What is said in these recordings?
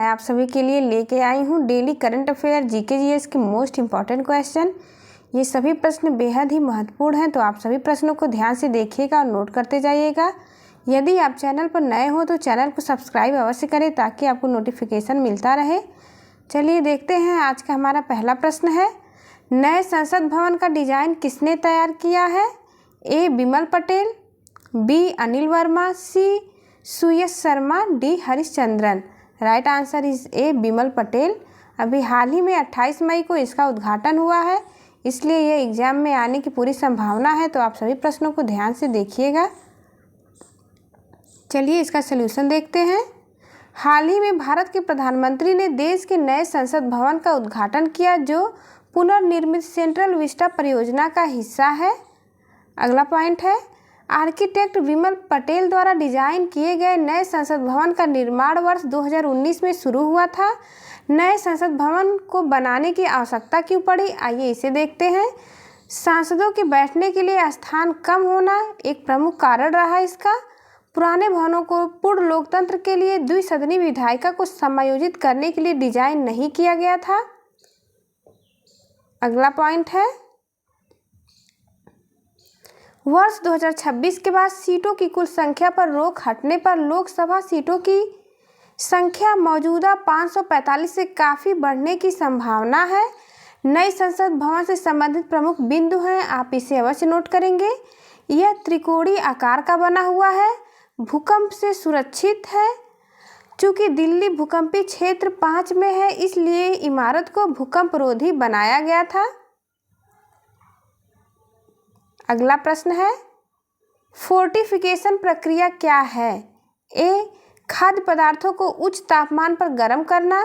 मैं आप सभी के लिए लेके आई हूँ daily current affair GK GS के मोस्ट इम्पॉर्टेंट क्वेश्चन। ये सभी प्रश्न बेहद ही महत्वपूर्ण हैं, तो आप सभी प्रश्नों को ध्यान से देखिएगा और नोट करते जाइएगा। यदि आप चैनल पर नए हो तो चैनल को सब्सक्राइब अवश्य करें ताकि आपको नोटिफिकेशन मिलता रहे। चलिए देखते हैं। आज का हमारा पहला प्रश्न है, नए संसद भवन का डिजाइन किसने तैयार किया है? A Bimal Patel, B Anil Verma, C Suyash Sharma, D Harishchandran. Right answer is A Bimal Patel. अभी हाल ही में 28 मई को इसका उद्घाटन हुआ है, इसलिए ये एग्जाम में आने की पूरी संभावना है, तो आप सभी प्रश्नों को ध्यान से देखिएगा। चलिए इसका सलूशन देखते हैं। हाल ही में भारत के प्रधानमंत्री ने देश के नए संसद भवन का उद्घाटन किया जो पुनर्निर्मित सेंट्रल विस्टा परियोजना का हिस्सा है। अगला पॉइंट है, आर्किटेक्ट विमल पटेल द्वारा डिजाइन किए गए नए संसद भवन का निर्माण वर्ष 2019 में शुरू हुआ था। नए संसद भवन को बनाने की आवश्यकता क्यों पड़ी? आइए इसे देखते हैं। सांसदों के बैठने के लिए स्थान कम होना एक प्रमुख कारण रहा इसका। पुराने भवनों को पूर्ण लोकतंत्र के लिए द्विसदनी विधायिका को समायोजित करने के लिए डिजाइन नहीं किया गया था। अगला पॉइंट है, वर्ष 2026 के बाद सीटों की कुल संख्या पर रोक हटने पर लोकसभा सीटों की संख्या मौजूदा 545 से काफ़ी बढ़ने की संभावना है। नई संसद भवन से संबंधित प्रमुख बिंदु हैं, आप इसे अवश्य नोट करेंगे। यह त्रिकोणीय आकार का बना हुआ है, भूकंप से सुरक्षित है। चूँकि दिल्ली भूकंपीय क्षेत्र 5 में है, इसलिए इमारत को भूकंपरोधी बनाया गया था। अगला प्रश्न है, फोर्टिफिकेशन प्रक्रिया क्या है? ए खाद्य पदार्थों को उच्च तापमान पर गर्म करना,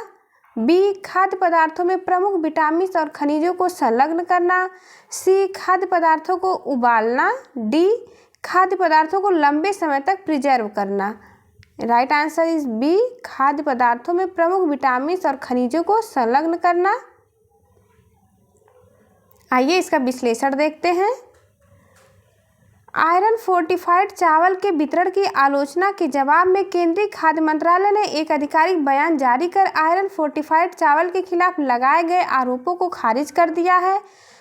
बी खाद्य पदार्थों में प्रमुख विटामिन और खनिजों को संलग्न करना, सी खाद्य पदार्थों को उबालना, डी खाद्य पदार्थों को लंबे समय तक प्रिजर्व करना। राइट आंसर इज बी खाद्य पदार्थों में प्रमुख विटामिन और खनिजों को संलग्न करना। आइए इसका विश्लेषण देखते हैं। आयरन फोर्टिफाइड चावल के वितरण की आलोचना के जवाब में केंद्रीय खाद्य मंत्रालय ने एक आधिकारिक बयान जारी कर आयरन फोर्टिफाइड चावल के खिलाफ लगाए गए आरोपों को खारिज कर दिया है।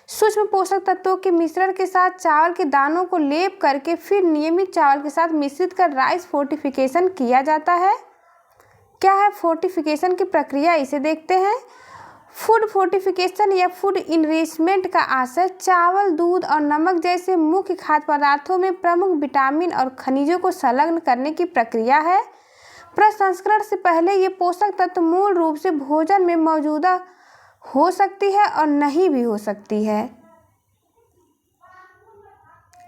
सूक्ष्म पोषक तत्वों के मिश्रण के साथ चावल के दानों को लेप करके फिर नियमित चावल के साथ मिश्रित कर राइस फोर्टिफिकेशन किया जाता है। क्या है फोर्टिफिकेशन की प्रक्रिया, इसे देखते हैं। फूड फोर्टिफिकेशन या फूड इनरिचमेंट का आशय चावल, दूध और नमक जैसे मुख्य खाद्य पदार्थों में प्रमुख विटामिन और खनिजों को संलग्न करने की प्रक्रिया है। प्रसंस्करण से पहले ये पोषक तत्व मूल रूप से भोजन में मौजूदा हो सकती है और नहीं भी हो सकती है।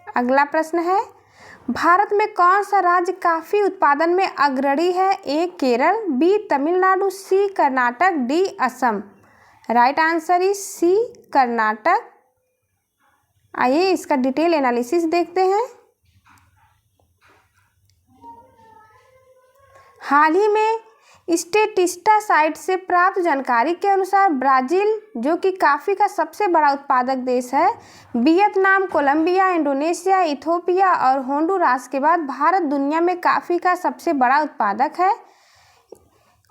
अगला प्रश्न है, भारत में कौन सा राज्य कॉफी उत्पादन में अग्रणी है? A Kerala, B Tamil Nadu, C Karnataka, D Assam. Right answer is C Karnataka. आइए इसका डिटेल एनालिसिस देखते हैं। हाल ही में स्टेटिस्टा साइट से प्राप्त जानकारी के अनुसार ब्राजील, जो कि कॉफ़ी का सबसे बड़ा उत्पादक देश है, वियतनाम, कोलंबिया, इंडोनेशिया, इथोपिया और होंडुरास के बाद भारत दुनिया में कॉफ़ी का सबसे बड़ा उत्पादक है।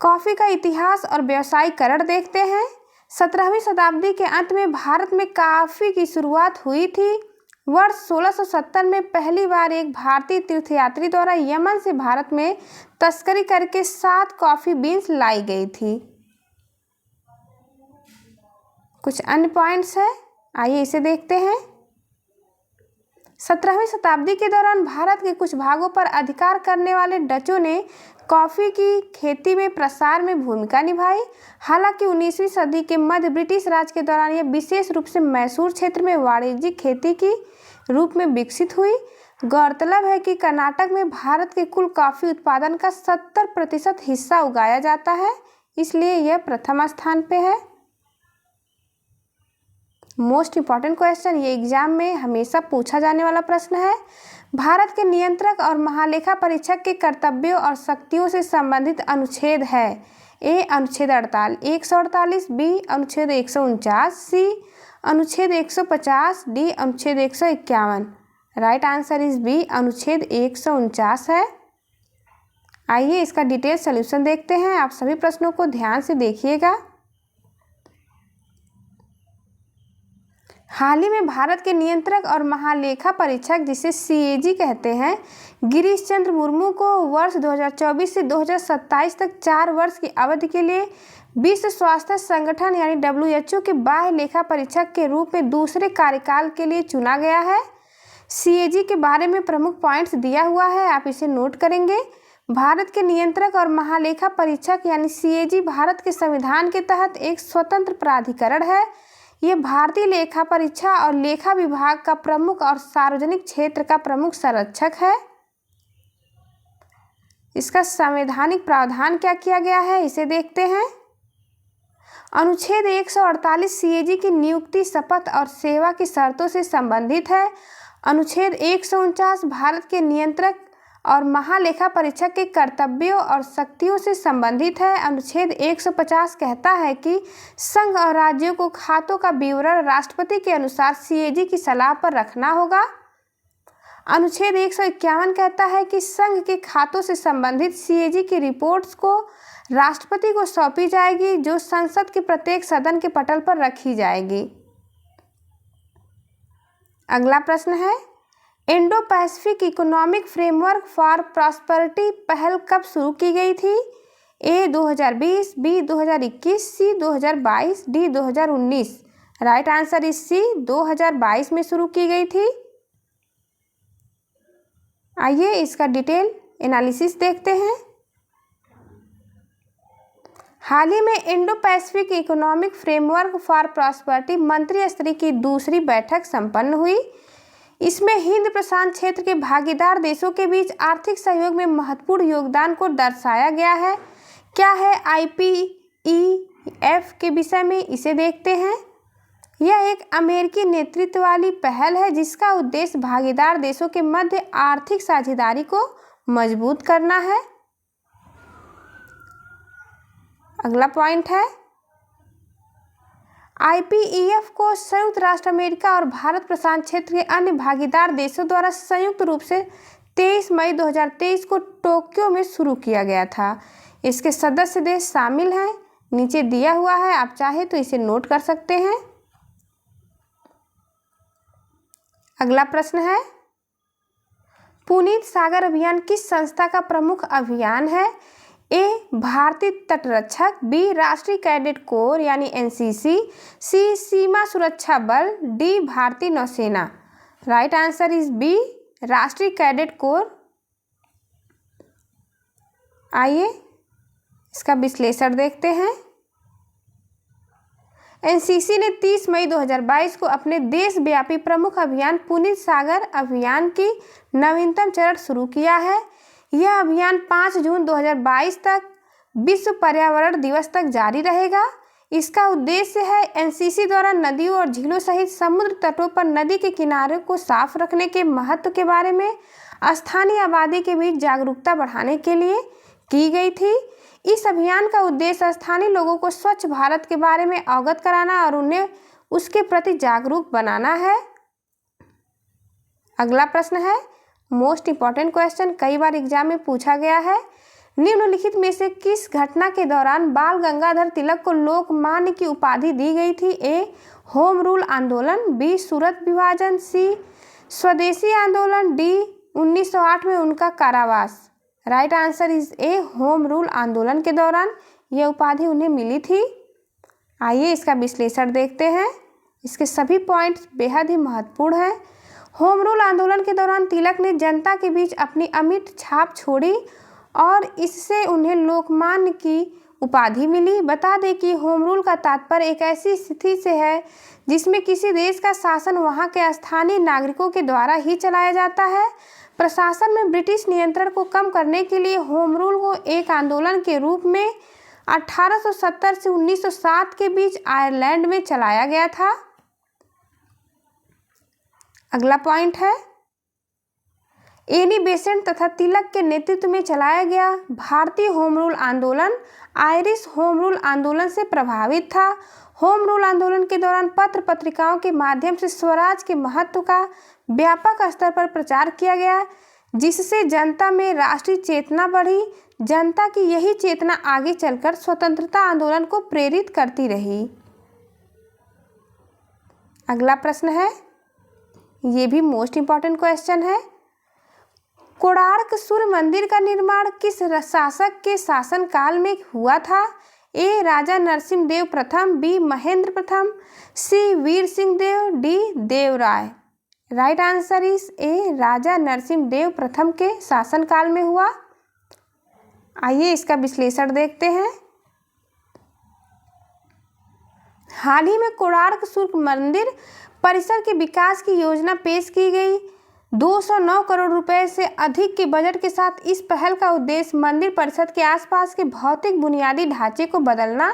कॉफ़ी का इतिहास और व्यावसायीकरण देखते हैं। 17वीं शताब्दी के अंत में भारत में कॉफ़ी की शुरुआत हुई थी। वर्ष 1670 में पहली बार एक भारतीय तीर्थयात्री द्वारा यमन से भारत में तस्करी करके 7 कॉफ़ी बीन्स लाई गई थी। कुछ अन्य पॉइंट्स हैं, आइए इसे देखते हैं। 17वीं शताब्दी के दौरान भारत के कुछ भागों पर अधिकार करने वाले डचों ने कॉफ़ी की खेती में प्रसार में भूमिका निभाई। हालांकि 19वीं सदी के मध्य ब्रिटिश राज के दौरान यह विशेष रूप से मैसूर क्षेत्र में वाणिज्यिक खेती की रूप में विकसित हुई। गौरतलब है कि कर्नाटक में भारत के कुल कॉफ़ी उत्पादन का 70% हिस्सा उगाया जाता है, इसलिए यह प्रथम स्थान पे है। मोस्ट इम्पॉर्टेंट क्वेश्चन, ये एग्जाम में हमेशा पूछा जाने वाला प्रश्न है। भारत के नियंत्रक और महालेखा परीक्षक के कर्तव्यों और शक्तियों से संबंधित अनुच्छेद है। ए अनुच्छेद 148, बी अनुच्छेद 149, सी अनुच्छेद 150, डी अनुच्छेद 151। राइट आंसर इज बी अनुच्छेद 149 है। आइए इसका डिटेल सॉल्यूशन देखते हैं। आप सभी प्रश्नों को ध्यान से देखिएगा। हाल ही में भारत के नियंत्रक और महालेखा परीक्षक, जिसे सीएजी कहते हैं, गिरीश चंद्र मुर्मू को वर्ष 2024 से 2027 तक 4 वर्ष की अवधि के लिए विश्व स्वास्थ्य संगठन यानी WHO के बाह्य लेखा परीक्षक के रूप में दूसरे कार्यकाल के लिए चुना गया है। सीएजी के बारे में प्रमुख पॉइंट्स दिया हुआ है, आप इसे नोट करेंगे। भारत के नियंत्रक और महालेखा परीक्षक यानी सीएजी भारत के संविधान के तहत एक स्वतंत्र प्राधिकरण है। ये भारतीय लेखा परीक्षा और लेखा विभाग का प्रमुख और सार्वजनिक क्षेत्र का प्रमुख संरक्षक है। इसका संवैधानिक प्रावधान क्या किया गया है, इसे देखते हैं। अनुच्छेद 148 सीएजी की नियुक्ति, शपथ और सेवा की शर्तों से संबंधित है। अनुच्छेद 149 भारत के नियंत्रक और महालेखा परीक्षक के कर्तव्यों और शक्तियों से संबंधित है। अनुच्छेद 150 कहता है कि संघ और राज्यों को खातों का विवरण राष्ट्रपति के अनुसार सीएजी की सलाह पर रखना होगा। अनुच्छेद 151 कहता है कि संघ के खातों से संबंधित सीएजी की रिपोर्ट्स को राष्ट्रपति को सौंपी जाएगी, जो संसद के प्रत्येक सदन के पटल पर रखी जाएगी। अगला प्रश्न है, Indo Pacific economic framework for prosperity पहल कब शुरू की गई थी? A 2020, B 2021, C 2022, D 2019। Right answer is C, 2022 में शुरू की गई थी। आइए इसका डिटेल एनालिसिस देखते हैं। हाल ही में Indo Pacific economic framework for prosperity मंत्री स्तरीय की दूसरी बैठक संपन्न हुई। इसमें हिंद प्रशांत क्षेत्र के भागीदार देशों के बीच आर्थिक सहयोग में महत्वपूर्ण योगदान को दर्शाया गया है। क्या है IPEF के विषय में, इसे देखते हैं। यह एक अमेरिकी नेतृत्व वाली पहल है जिसका उद्देश्य भागीदार देशों के मध्य आर्थिक साझेदारी को मजबूत करना है। अगला पॉइंट है, IPEF को संयुक्त राष्ट्र अमेरिका और भारत प्रशांत क्षेत्र के अन्य भागीदार देशों द्वारा संयुक्त रूप से 23 मई 2023 को टोक्यो में शुरू किया गया था। इसके सदस्य देश शामिल हैं, नीचे दिया हुआ है, आप चाहे तो इसे नोट कर सकते हैं। अगला प्रश्न है, पुनीत सागर अभियान किस संस्था का प्रमुख अभियान है? ए भारतीय तटरक्षक, बी राष्ट्रीय कैडेट कोर यानी NCC, सी सीमा सुरक्षा बल, डी भारतीय नौसेना। राइट आंसर इज बी, राष्ट्रीय कैडेट कोर। आइए इसका विश्लेषण देखते हैं। NCC ने 30 मई 2022 को अपने देशव्यापी प्रमुख अभियान पुनीत सागर अभियान की नवीनतम चरण शुरू किया है। यह अभियान 5 जून 2022 तक विश्व पर्यावरण दिवस तक जारी रहेगा। इसका उद्देश्य है NCC द्वारा नदियों और झीलों सहित समुद्र तटों पर नदी के किनारों को साफ रखने के महत्व के बारे में स्थानीय आबादी के बीच जागरूकता बढ़ाने के लिए की गई थी। इस अभियान का उद्देश्य स्थानीय लोगों को स्वच्छ भारत के बारे में अवगत कराना और उन्हें उसके प्रति जागरूक बनाना है। अगला प्रश्न है, मोस्ट इंपॉर्टेंट क्वेश्चन, कई बार एग्जाम में पूछा गया है। निम्नलिखित में से किस घटना के दौरान बाल गंगाधर तिलक को लोकमान्य की उपाधि दी गई थी? ए होम रूल आंदोलन, बी सूरत विभाजन, सी स्वदेशी आंदोलन, डी 1908 में उनका कारावास। Right answer is A, home rule आंदोलन के दौरान यह उपाधि उन्हें मिली थी। आइए इसका विश्लेषण देखते हैं। इसके सभी पॉइंट्स बेहद ही महत्वपूर्ण हैं। होम रूल आंदोलन के दौरान तिलक ने जनता के बीच अपनी अमिट छाप छोड़ी और इससे उन्हें लोकमान्य की उपाधि मिली। बता दें कि होम रूल का तात्पर्य एक ऐसी स्थिति से है जिसमें किसी देश का शासन वहां के स्थानीय नागरिकों के द्वारा ही चलाया जाता है। प्रशासन में ब्रिटिश नियंत्रण को कम करने के लिए होम रूल को एक आंदोलन के रूप में 1870 से 1907 के बीच आयरलैंड में चलाया गया था। अगला पॉइंट है, एनी बेसेंट तथा तिलक के नेतृत्व में चलाया गया भारतीय होम रूल आंदोलन आयरिश होम रूल आंदोलन से प्रभावित था। होम रूल आंदोलन के दौरान पत्र पत्रिकाओं के माध्यम से स्वराज के महत्व का व्यापक स्तर पर प्रचार किया गया, जिससे जनता में राष्ट्रीय चेतना बढ़ी। जनता की यही चेतना आगे चलकर स्वतंत्रता आंदोलन को प्रेरित करती रही। अगला प्रश्न है, ये भी मोस्ट इम्पॉर्टेंट क्वेश्चन है, कोणार्क सूर्य मंदिर का निर्माण किस शासक के शासनकाल में हुआ था? ए राजा नरसिंह देव प्रथम, बी महेंद्र प्रथम, C Veer Singh Dev, D Devaraya. Right answer is A Raja Narasimha Dev प्रथम के शासनकाल में हुआ। आइए इसका विश्लेषण देखते हैं। हाल ही में कोणार्क सूर्य मंदिर परिसर के विकास की योजना पेश की गई। 209 करोड़ रुपए से अधिक के बजट के साथ इस पहल का उद्देश्य मंदिर परिसर के आसपास के भौतिक बुनियादी ढांचे को बदलना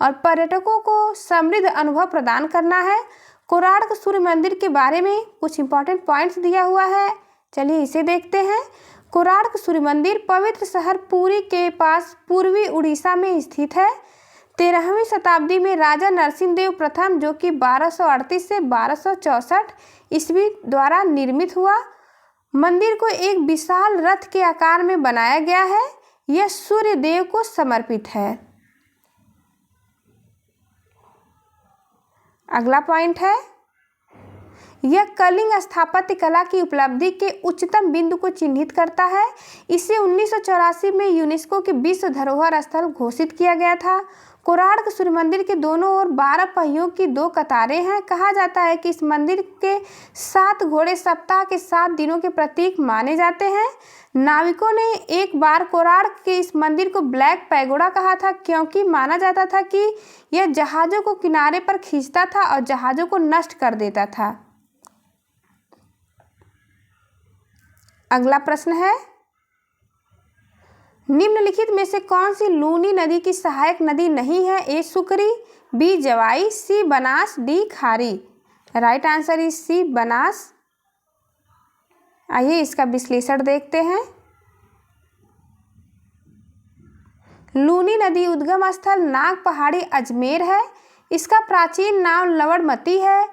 और पर्यटकों को समृद्ध अनुभव प्रदान करना है। कोणार्क सूर्य मंदिर के बारे में कुछ इंपॉर्टेंट पॉइंट्स दिया हुआ है, चलिए इसे देखते हैं। कोणार्क सूर्य मंदिर पवित्र शहर पुरी के पास पूर्वी उड़ीसा में स्थित है। 13वीं शताब्दी में राजा नरसिंह देव प्रथम, जो कि 1238 से 1264 ईस्वी द्वारा निर्मित हुआ। मंदिर को एक विशाल रथ के आकार में बनाया गया है। यह सूर्य देव को समर्पित है। अगला पॉइंट है, यह कलिंग स्थापत्य कला की उपलब्धि के उच्चतम बिंदु को चिन्हित करता है। इसे 1984 में यूनेस्को के विश्व धरोहर स्थल घोषित किया गया था। कोणार्क सूर्य मंदिर के दोनों ओर 12 पहियों की 2 कतारें हैं। कहा जाता है कि इस मंदिर के 7 घोड़े सप्ताह के 7 दिनों के प्रतीक माने जाते हैं। नाविकों ने एक बार कोणार्क के इस मंदिर को ब्लैक पैगोडा कहा था, क्योंकि माना जाता था कि यह जहाज़ों को किनारे पर खींचता था और जहाज़ों को नष्ट कर देता था। अगला प्रश्न है, निम्नलिखित में से कौन सी लूनी नदी की सहायक नदी नहीं है? A Sukri, B Jawai, C Banas, D Khari. Right answer is C Banas. आइए इसका विश्लेषण देखते हैं। लूनी नदी उद्गम स्थल नाग पहाड़ी अजमेर है। इसका प्राचीन नाम लवणमती है।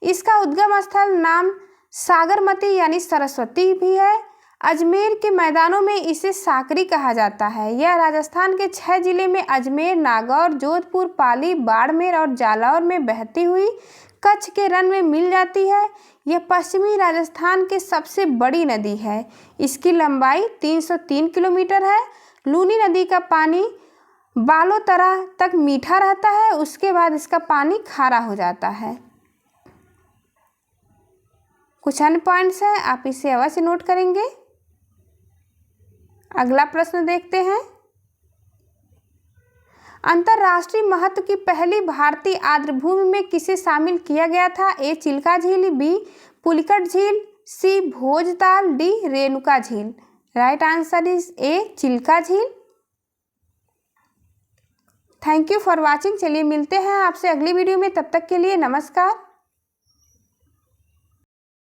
इसका उद्गम स्थल नाम सागरमती यानी सरस्वती भी है। अजमेर के मैदानों में इसे साकरी कहा जाता है। यह राजस्थान के 6 जिले में अजमेर, नागौर, जोधपुर, पाली, बाड़मेर और जालौर में बहती हुई कच्छ के रन में मिल जाती है। यह पश्चिमी राजस्थान के सबसे बड़ी नदी है। इसकी लंबाई 303 किलोमीटर है। लूनी नदी का पानी बालोतरा तक मीठा रहता है, उसके बाद इसका पानी खारा हो जाता है। कुछ अन्य पॉइंट्स हैं, आप इसे अवश्य नोट करेंगे। अगला प्रश्न देखते हैं, अंतर्राष्ट्रीय महत्व की पहली भारतीय आर्द्रभूमि में किसे शामिल किया गया था? ए चिल्का झील, बी पुलिकट झील, सी भोजताल, डी रेणुका झील। Right answer is A Chilka झील। Thank you for watching. चलिए मिलते हैं आपसे अगली वीडियो में, तब तक के लिए नमस्कार।